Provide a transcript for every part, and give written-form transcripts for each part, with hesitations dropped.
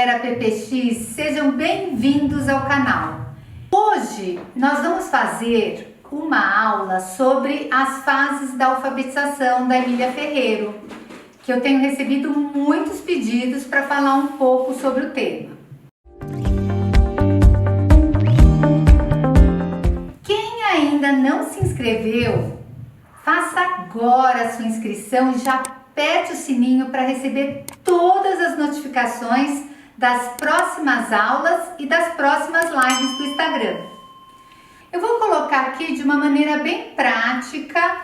galera PPX, sejam bem-vindos ao canal. Hoje nós vamos fazer uma aula sobre as fases da alfabetização da Emília Ferreiro, que eu tenho recebido muitos pedidos para falar um pouco sobre o tema. Quem ainda não se inscreveu, faça agora a sua inscrição e já aperte o sininho para receber todas as notificações das próximas aulas e das próximas lives do Instagram. Eu vou colocar aqui de uma maneira bem prática,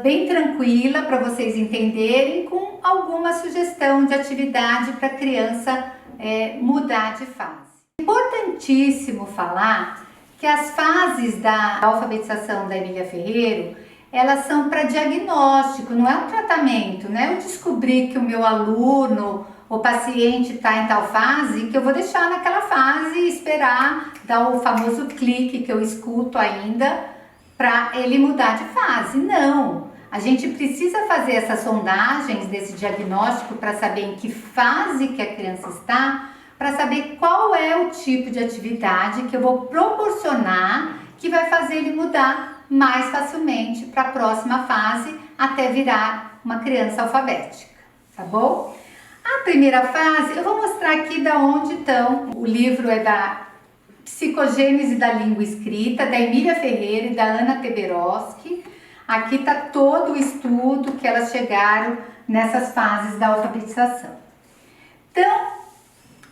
bem tranquila para vocês entenderem, com alguma sugestão de atividade para a criança mudar de fase. É importantíssimo falar que as fases da alfabetização da Emília Ferreiro, elas são para diagnóstico, não é um tratamento, né? Eu descobri que o meu aluno, o paciente está em tal fase, que eu vou deixar naquela fase e esperar dar o famoso clique que eu escuto ainda para ele mudar de fase. Não, a gente precisa fazer essas sondagens desse diagnóstico para saber em que fase que a criança está, para saber qual é o tipo de atividade que eu vou proporcionar que vai fazer ele mudar mais facilmente para a próxima fase, até virar uma criança alfabética, tá bom? A primeira fase, eu vou mostrar aqui da onde estão. O livro é da Psicogênese da Língua Escrita, da Emília Ferreira e da Ana Teberoski. Aqui está todo o estudo que elas chegaram nessas fases da alfabetização. Então,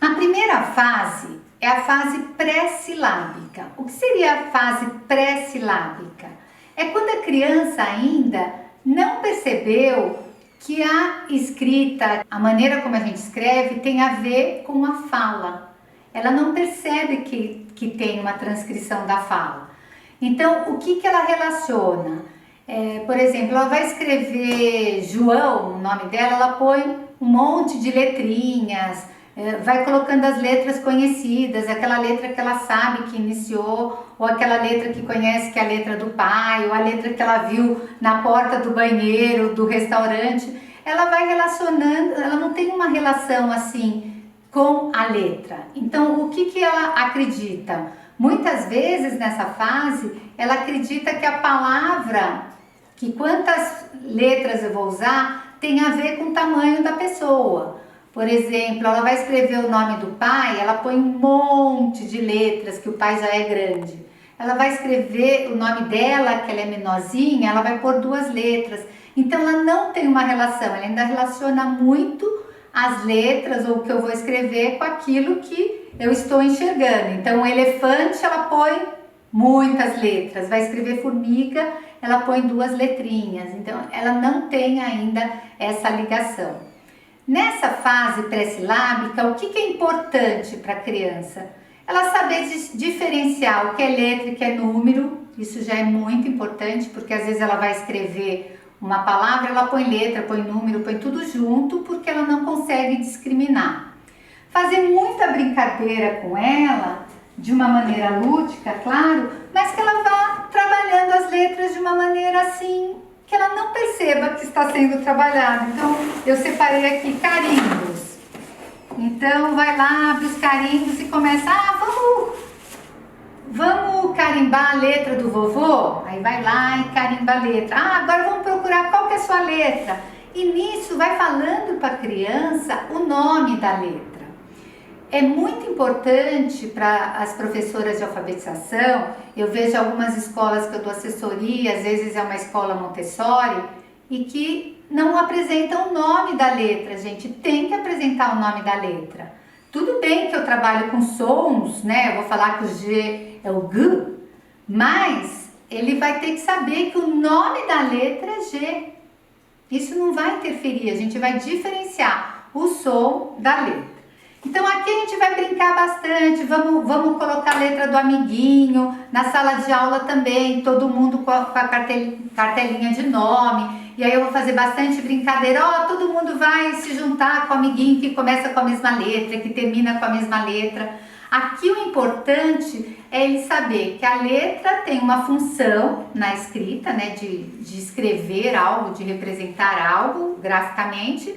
a primeira fase é a fase pré-silábica. O que seria a fase pré-silábica? É quando a criança ainda não percebeu que a escrita, a maneira como a gente escreve, tem a ver com a fala. Ela não percebe que tem uma transcrição da fala. Então, o que ela relaciona? Por exemplo, ela vai escrever João, o nome dela, ela põe um monte de letrinhas, vai colocando as letras conhecidas, aquela letra que ela sabe que iniciou, ou aquela letra que conhece que é a letra do pai, ou a letra que ela viu na porta do banheiro, do restaurante. Ela vai relacionando, ela não tem uma relação assim com a letra. Então, o que ela acredita? Muitas vezes nessa fase, ela acredita que a palavra, que quantas letras eu vou usar, tem a ver com o tamanho da pessoa. Por exemplo, ela vai escrever o nome do pai, ela põe um monte de letras, que o pai já é grande. Ela vai escrever o nome dela, que ela é menorzinha, ela vai pôr 2 letras. Então, ela não tem uma relação, ela ainda relaciona muito as letras ou o que eu vou escrever com aquilo que eu estou enxergando. Então, o elefante, ela põe muitas letras. Vai escrever formiga, ela põe 2 letrinhas. Então, ela não tem ainda essa ligação. Nessa fase pré-silábica, o que é importante para a criança? Ela saber diferenciar o que é letra e o que é número. Isso já é muito importante, porque às vezes ela vai escrever uma palavra, ela põe letra, põe número, põe tudo junto, porque ela não consegue discriminar. Fazer muita brincadeira com ela, de uma maneira lúdica, claro, mas que ela vá trabalhando as letras de uma maneira assim, que ela não perceba que está sendo trabalhado. Então, eu separei aqui carimbos. Então, vai lá, abre os carimbos e começa, vamos carimbar a letra do vovô? Aí vai lá e carimba a letra. Agora vamos procurar qual que é a sua letra. E nisso vai falando para a criança o nome da letra. É muito importante para as professoras de alfabetização. Eu vejo algumas escolas que eu dou assessoria, às vezes é uma escola Montessori, e que não apresentam o nome da letra, gente. Tem que apresentar o nome da letra. Tudo bem que eu trabalho com sons, né? Eu vou falar que o G é o G, mas ele vai ter que saber que o nome da letra é G. Isso não vai interferir, a gente vai diferenciar o som da letra. Então aqui a gente vai brincar bastante, vamos colocar a letra do amiguinho, na sala de aula também, todo mundo com a cartelinha de nome, e aí eu vou fazer bastante brincadeira, todo mundo vai se juntar com o amiguinho que começa com a mesma letra, que termina com a mesma letra. Aqui o importante é ele saber que a letra tem uma função na escrita, né, de escrever algo, de representar algo graficamente,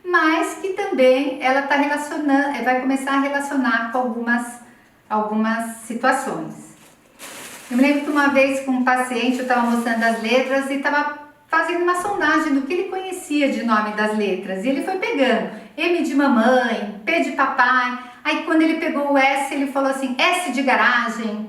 mas que também ela está relacionando, vai começar a relacionar com algumas situações. Eu me lembro que uma vez com um paciente eu estava mostrando as letras e estava fazendo uma sondagem do que ele conhecia de nome das letras. E ele foi pegando M de mamãe, P de papai. Aí quando ele pegou o S, ele falou assim, S de garagem.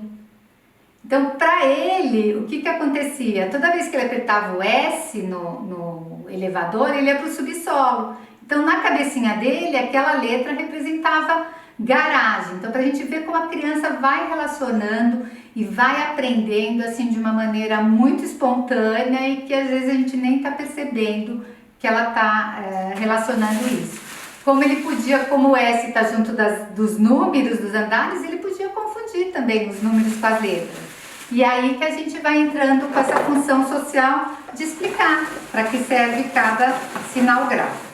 Então, para ele, o que acontecia? Toda vez que ele apertava o S no elevador, ele ia para o subsolo. Então, na cabecinha dele, aquela letra representava garagem. Então, para a gente ver como a criança vai relacionando e vai aprendendo assim de uma maneira muito espontânea e que às vezes a gente nem está percebendo que ela está relacionando isso. Como ele podia, como o S está junto dos números, dos andares, ele podia confundir também os números com as letras. E aí que a gente vai entrando com essa função social de explicar para que serve cada sinal gráfico.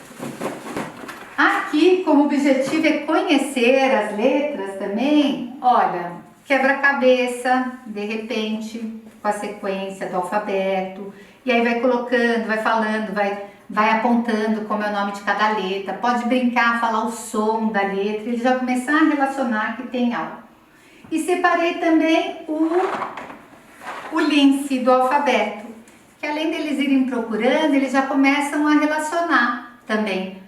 Aqui, como objetivo é conhecer as letras também, olha, quebra-cabeça, de repente, com a sequência do alfabeto, e aí vai colocando, vai falando, vai apontando como é o nome de cada letra, pode brincar, falar o som da letra, ele já começar a relacionar que tem algo. E separei também o lince do alfabeto, que além deles irem procurando, eles já começam a relacionar também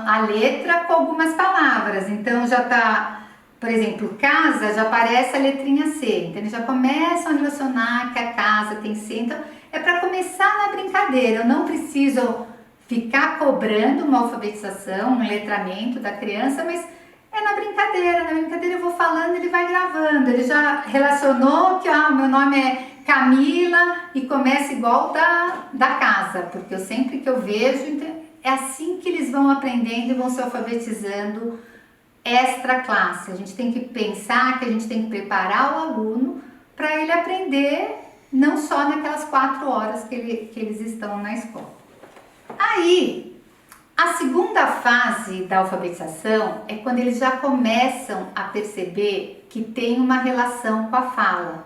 a letra com algumas palavras. Então já tá, por exemplo, casa, já aparece a letrinha C, então eles já começam a relacionar que a casa tem C. Então é para começar na brincadeira, eu não preciso ficar cobrando uma alfabetização, um letramento da criança, mas é na brincadeira eu vou falando, ele vai gravando, ele já relacionou que meu nome é Camila e começa igual da casa, porque eu sempre que eu vejo, é assim que eles vão aprendendo e vão se alfabetizando extra classe. A gente tem que pensar que a gente tem que preparar o aluno para ele aprender não só naquelas 4 horas que eles estão na escola. Aí, a segunda fase da alfabetização é quando eles já começam a perceber que tem uma relação com a fala.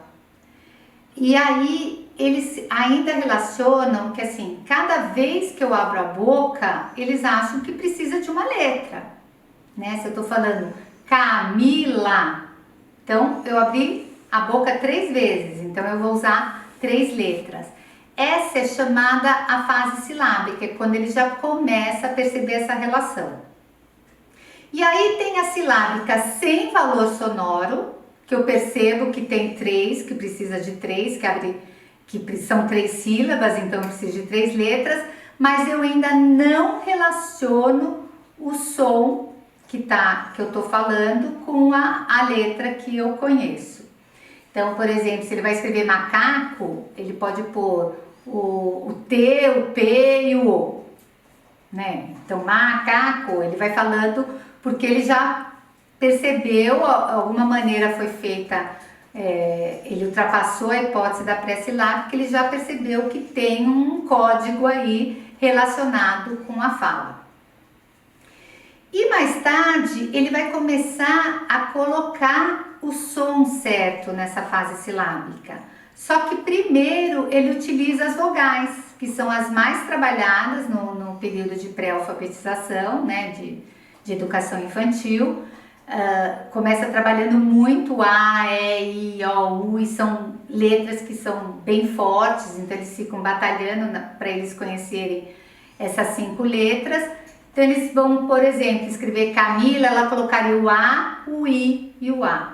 E aí eles ainda relacionam que assim, cada vez que eu abro a boca, eles acham que precisa de uma letra, né? Se eu tô falando Camila, então eu abri a boca 3 vezes, então eu vou usar 3 letras. Essa é chamada a fase silábica, é quando ele já começa a perceber essa relação. E aí tem a silábica sem valor sonoro, que eu percebo que tem 3, que precisa de 3, que são 3 sílabas, então precisa de 3 letras, mas eu ainda não relaciono o som que eu estou falando com a letra que eu conheço. Então, por exemplo, se ele vai escrever macaco, ele pode pôr o T, o P e o O, né? Então, macaco, ele vai falando porque ele já percebeu, alguma maneira foi feita, ele ultrapassou a hipótese da pré-silábica, ele já percebeu que tem um código aí relacionado com a fala. E mais tarde, ele vai começar a colocar o som certo nessa fase silábica. Só que primeiro ele utiliza as vogais, que são as mais trabalhadas no período de pré-alfabetização, né, de educação infantil. Começa trabalhando muito A, E, I, O, U, e são letras que são bem fortes, então eles ficam batalhando para eles conhecerem essas 5 letras. Então eles vão, por exemplo, escrever Camila, ela colocaria o A, o I e o A.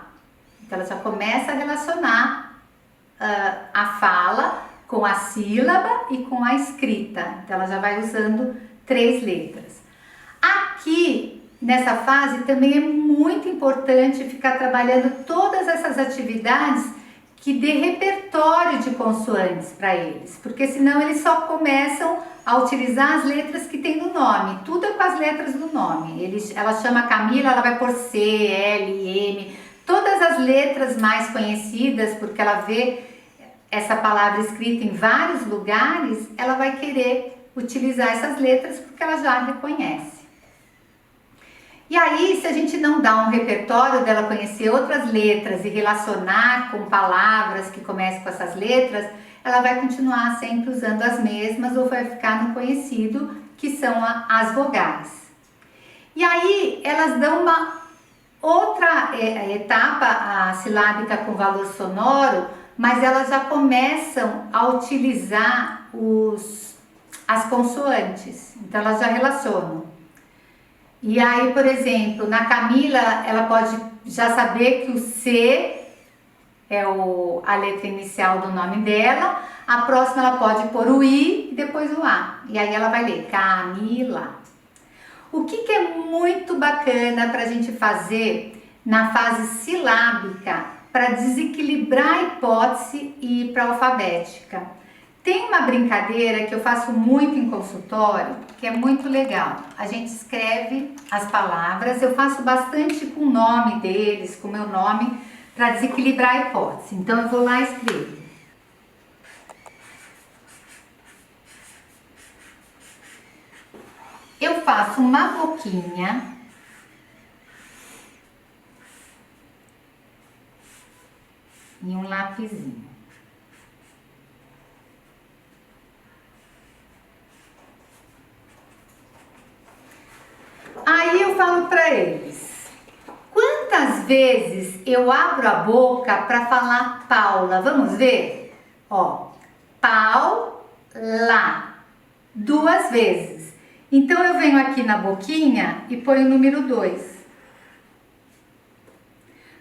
Então ela já começa a relacionar a fala com a sílaba e com a escrita. Então ela já vai usando 3 letras. Aqui, nessa fase, também é muito importante ficar trabalhando todas essas atividades que dê repertório de consoantes para eles, porque senão eles só começam a utilizar as letras que tem no nome, tudo é com as letras do nome. Ela chama Camila, ela vai por C, L, M, todas as letras mais conhecidas, porque ela vê essa palavra escrita em vários lugares, ela vai querer utilizar essas letras porque ela já reconhece. E aí, se a gente não dá um repertório dela conhecer outras letras e relacionar com palavras que comecem com essas letras, ela vai continuar sempre usando as mesmas ou vai ficar no conhecido que são as vogais. E aí elas dão uma outra etapa, a silábica com valor sonoro, mas elas já começam a utilizar as consoantes, então elas já relacionam. E aí, por exemplo, na Camila, ela pode já saber que o C é a letra inicial do nome dela, a próxima ela pode pôr o I e depois o A, e aí ela vai ler Camila. O que é muito bacana para a gente fazer na fase silábica para desequilibrar a hipótese e ir para a alfabética? Tem uma brincadeira que eu faço muito em consultório, que é muito legal. A gente escreve as palavras, eu faço bastante com o nome deles, com o meu nome, para desequilibrar a hipótese. Então eu vou lá e escrevo. Eu faço uma boquinha e um lapisinho. Aí eu falo para eles, quantas vezes eu abro a boca para falar Paula? Vamos ver? Ó, Paula, 2 vezes. Então eu venho aqui na boquinha e ponho o número 2.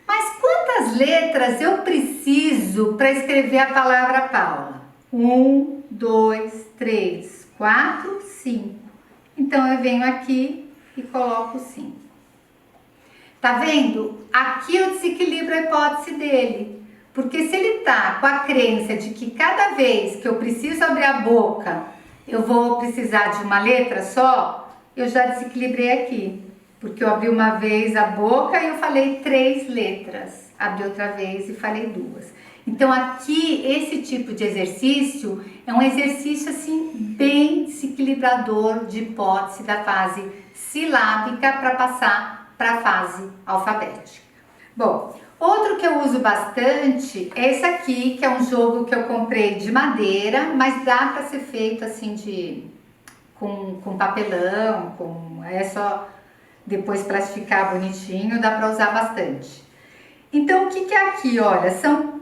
Mas quantas letras eu preciso para escrever a palavra Paula? 1, 2, 3, 4, 5. Então eu venho aqui e coloco 5. Tá vendo? Aqui eu desequilibro a hipótese dele. Porque se ele tá com a crença de que cada vez que eu preciso abrir a boca eu vou precisar de uma letra só, eu já desequilibrei aqui. Porque eu abri uma vez a boca e eu falei 3 letras. Abri outra vez e falei 2. Então aqui, esse tipo de exercício é um exercício assim bem desequilibrador de hipótese da fase silábica para passar para a fase alfabética. Bom, outro que eu uso bastante é esse aqui, que é um jogo que eu comprei de madeira, mas dá para ser feito assim com papelão, é só depois plastificar bonitinho, dá para usar bastante. Então o que é aqui? Olha, são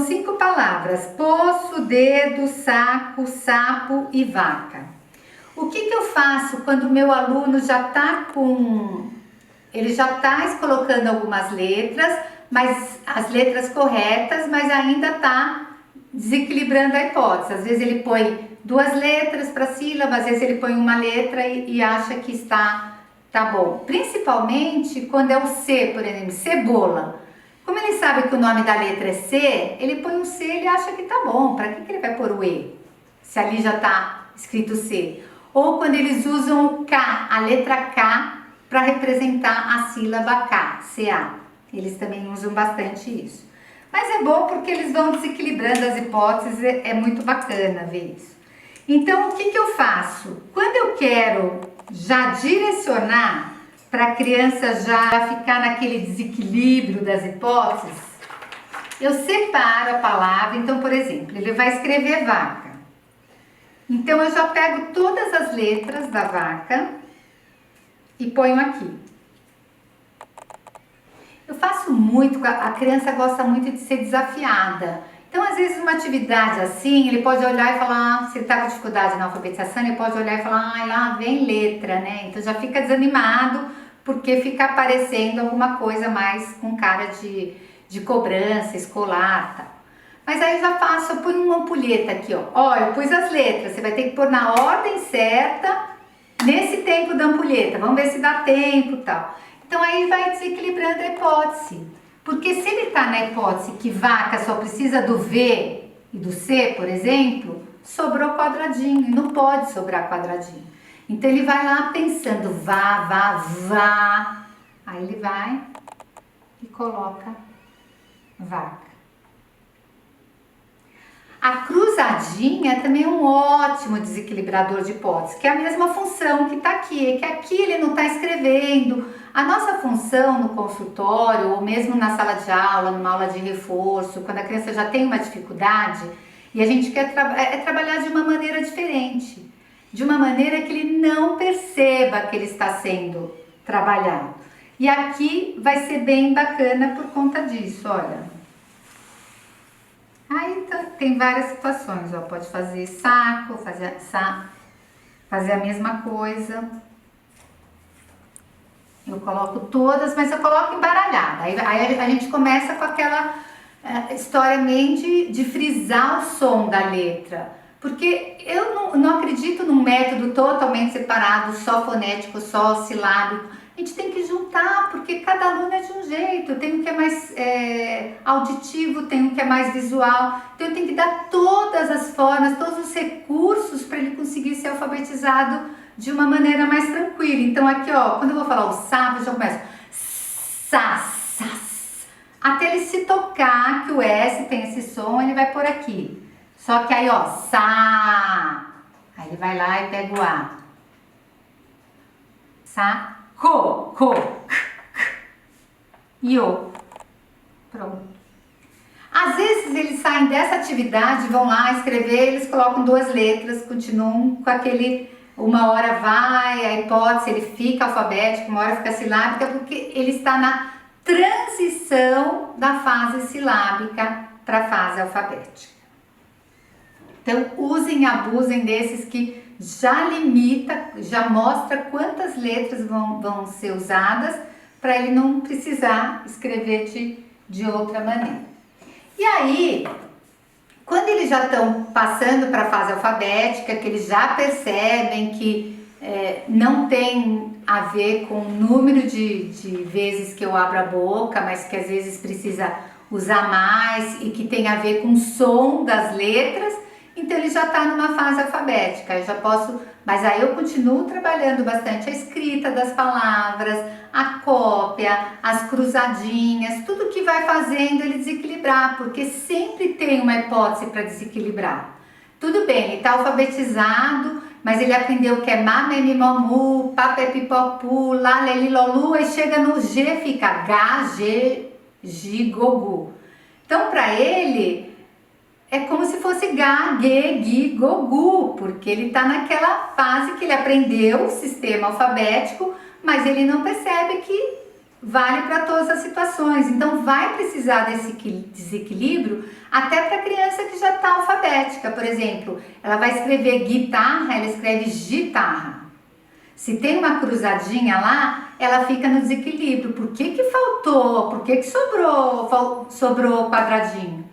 5 palavras: poço, dedo, saco, sapo e vaca. O que eu faço quando o meu aluno já está ele já está colocando algumas letras, mas as letras corretas, mas ainda está desequilibrando a hipótese. Às vezes ele põe 2 letras para sílaba, às vezes ele põe uma letra e acha que está bom. Principalmente quando é o C, por exemplo, cebola. Como ele sabe que o nome da letra é C, ele põe um C e ele acha que tá bom. Para que ele vai pôr o E? Se ali já está escrito C. Ou quando eles usam o K, a letra K, para representar a sílaba K, CA. Eles também usam bastante isso. Mas é bom porque eles vão desequilibrando as hipóteses, é muito bacana ver isso. Então, o que eu faço? Quando eu quero já direcionar para a criança já ficar naquele desequilíbrio das hipóteses, eu separo a palavra. Então, por exemplo, ele vai escrever vaca. Então, eu já pego todas as letras da vaca e ponho aqui. Eu faço muito, a criança gosta muito de ser desafiada. Então, às vezes, uma atividade assim, ele pode olhar e falar, se ele está com dificuldade na alfabetização, ele pode olhar e falar, lá vem letra, né? Então, já fica desanimado, porque fica aparecendo alguma coisa mais com cara de cobrança escolar, tal. Mas aí já faço, eu ponho uma ampulheta aqui, ó. Ó, eu pus as letras, você vai ter que pôr na ordem certa, nesse tempo da ampulheta, vamos ver se dá tempo e tal. Então aí vai desequilibrando a hipótese. Porque se ele está na hipótese que vaca só precisa do V e do C, por exemplo, sobrou quadradinho, e não pode sobrar quadradinho. Então ele vai lá pensando, vá. Aí ele vai e coloca vaca. A cruzadinha também é um ótimo desequilibrador de hipótese, que é a mesma função que está aqui, é que aqui ele não está escrevendo. A nossa função no consultório, ou mesmo na sala de aula, numa aula de reforço, quando a criança já tem uma dificuldade, e a gente quer trabalhar de uma maneira diferente. de uma maneira que ele não perceba que ele está sendo trabalhado. E aqui vai ser bem bacana por conta disso, olha. Aí tem várias situações, ó, pode fazer saco, fazer a mesma coisa. Eu coloco todas, mas eu coloco embaralhada. Aí a gente começa com aquela história meio de frisar o som da letra. Porque eu não acredito num método totalmente separado, só fonético, só silábico. A gente tem que juntar, porque cada aluno é de um jeito. Tem um que é mais auditivo, tem um que é mais visual. Então eu tenho que dar todas as formas, todos os recursos para ele conseguir ser alfabetizado de uma maneira mais tranquila. Então aqui, ó, quando eu vou falar o sá, eu já começo sa, sa, até ele se tocar que o S tem esse som, ele vai por aqui. Só que aí, ó, sa, aí ele vai lá e pega o A. Sa, co, e o. Pronto. Às vezes eles saem dessa atividade, vão lá escrever, eles colocam duas letras, continuam com aquele, uma hora vai, a hipótese, ele fica alfabético, uma hora fica silábica, porque ele está na transição da fase silábica para a fase alfabética. Então, usem e abusem desses que já limita, já mostra quantas letras vão ser usadas para ele não precisar escrever de outra maneira. E aí, quando eles já estão passando para a fase alfabética, que eles já percebem que não tem a ver com o número de vezes que eu abro a boca, mas que às vezes precisa usar mais e que tem a ver com o som das letras, então ele já está numa fase alfabética, eu já posso, mas aí eu continuo trabalhando bastante a escrita das palavras, a cópia, as cruzadinhas, tudo que vai fazendo ele desequilibrar, porque sempre tem uma hipótese para desequilibrar. Tudo bem, ele está alfabetizado, mas ele aprendeu que é mamé, mimomu, papé, pipopu, lá, leli, lolu, aí chega no G, fica G, G, gigogu. Então, para ele, é como se fosse Ga, Ge, Gi, Gogu, porque ele está naquela fase que ele aprendeu o sistema alfabético, mas ele não percebe que vale para todas as situações. Então vai precisar desse desequilíbrio até para a criança que já está alfabética. Por exemplo, ela vai escrever guitarra, ela escreve gitarra. Se tem uma cruzadinha lá, ela fica no desequilíbrio. Por que faltou? Por que sobrou quadradinho?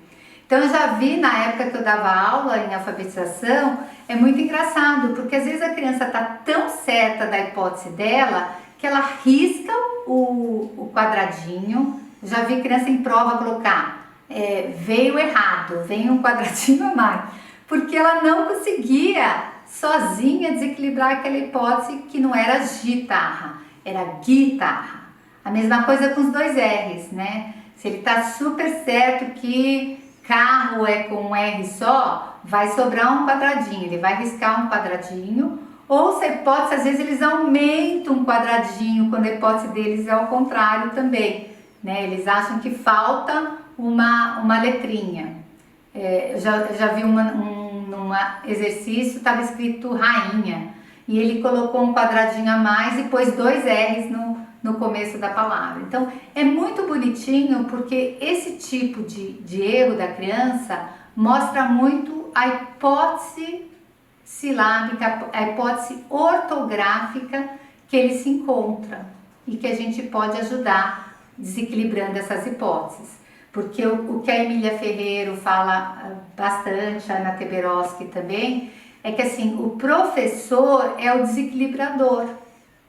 Então eu já vi na época que eu dava aula em alfabetização, é muito engraçado, porque às vezes a criança está tão certa da hipótese dela, que ela risca o quadradinho. Já vi criança em prova colocar, veio errado, vem um quadradinho a mais, porque ela não conseguia sozinha desequilibrar aquela hipótese que não era gitarra, era guitarra. A mesma coisa com os dois R's, né? Se ele está super certo que carro é com um R só, vai sobrar um quadradinho, ele vai riscar um quadradinho, ou se a hipótese, às vezes eles aumentam um quadradinho, quando a hipótese deles é ao contrário também, né? Eles acham que falta uma letrinha. Eu já vi num exercício, estava escrito rainha, e ele colocou um quadradinho a mais e pôs dois R's no começo da palavra. Então é muito bonitinho, porque esse tipo de erro da criança mostra muito a hipótese silábica, a hipótese ortográfica que ele se encontra e que a gente pode ajudar desequilibrando essas hipóteses. Porque o que a Emília Ferreiro fala bastante, a Ana Teberoski também, é que assim, o professor é o desequilibrador,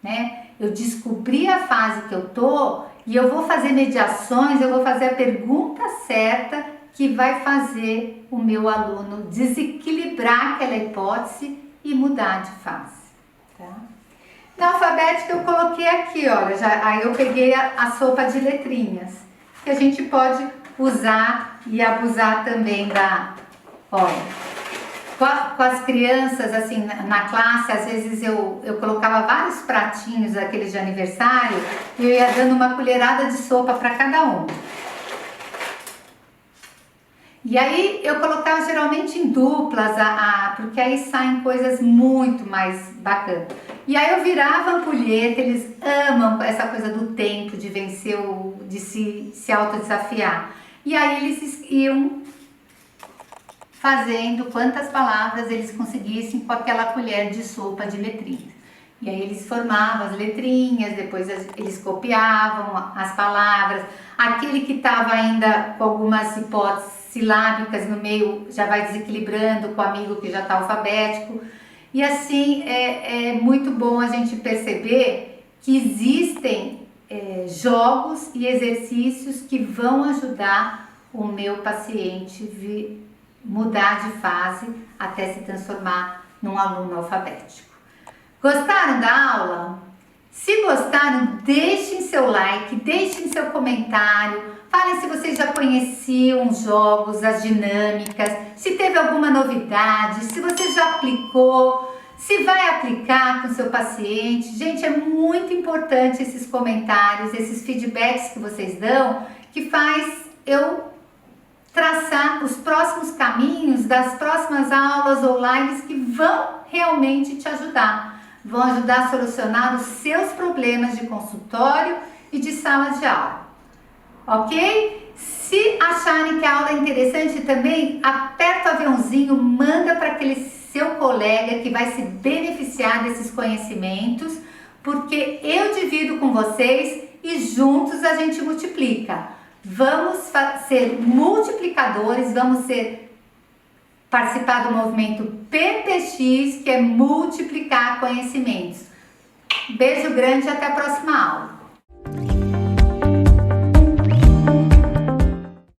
né? Eu descobri a fase que eu tô e eu vou fazer mediações, eu vou fazer a pergunta certa que vai fazer o meu aluno desequilibrar aquela hipótese e mudar de fase, tá? Na alfabética eu coloquei aqui, olha, aí eu peguei a sopa de letrinhas, que a gente pode usar e abusar também olha, com as crianças, assim, na classe, às vezes eu colocava vários pratinhos daqueles de aniversário e eu ia dando uma colherada de sopa para cada um. E aí eu colocava geralmente em duplas, porque aí saem coisas muito mais bacanas. E aí eu virava ampulheta, eles amam essa coisa do tempo, de vencer, de se autodesafiar. E aí eles iam fazendo quantas palavras eles conseguissem com aquela colher de sopa de letrinhas. E aí eles formavam as letrinhas, depois eles copiavam as palavras. Aquele que estava ainda com algumas hipóteses silábicas no meio já vai desequilibrando com o amigo que já está alfabético. E assim é muito bom a gente perceber que existem jogos e exercícios que vão ajudar o meu paciente mudar de fase até se transformar num aluno alfabético. Gostaram da aula? Se gostaram, deixem seu like, deixem seu comentário, falem se vocês já conheciam os jogos, as dinâmicas, se teve alguma novidade, se você já aplicou, se vai aplicar com seu paciente. Gente, é muito importante esses comentários, esses feedbacks que vocês dão, que faz eu traçar os próximos caminhos das próximas aulas ou lives que vão realmente te ajudar. Vão ajudar a solucionar os seus problemas de consultório e de sala de aula, ok? Se acharem que a aula é interessante também, aperta o aviãozinho, manda para aquele seu colega que vai se beneficiar desses conhecimentos, porque eu divido com vocês e juntos a gente multiplica. Vamos ser multiplicadores, vamos participar do movimento PPX, que é multiplicar conhecimentos. Beijo grande e até a próxima aula.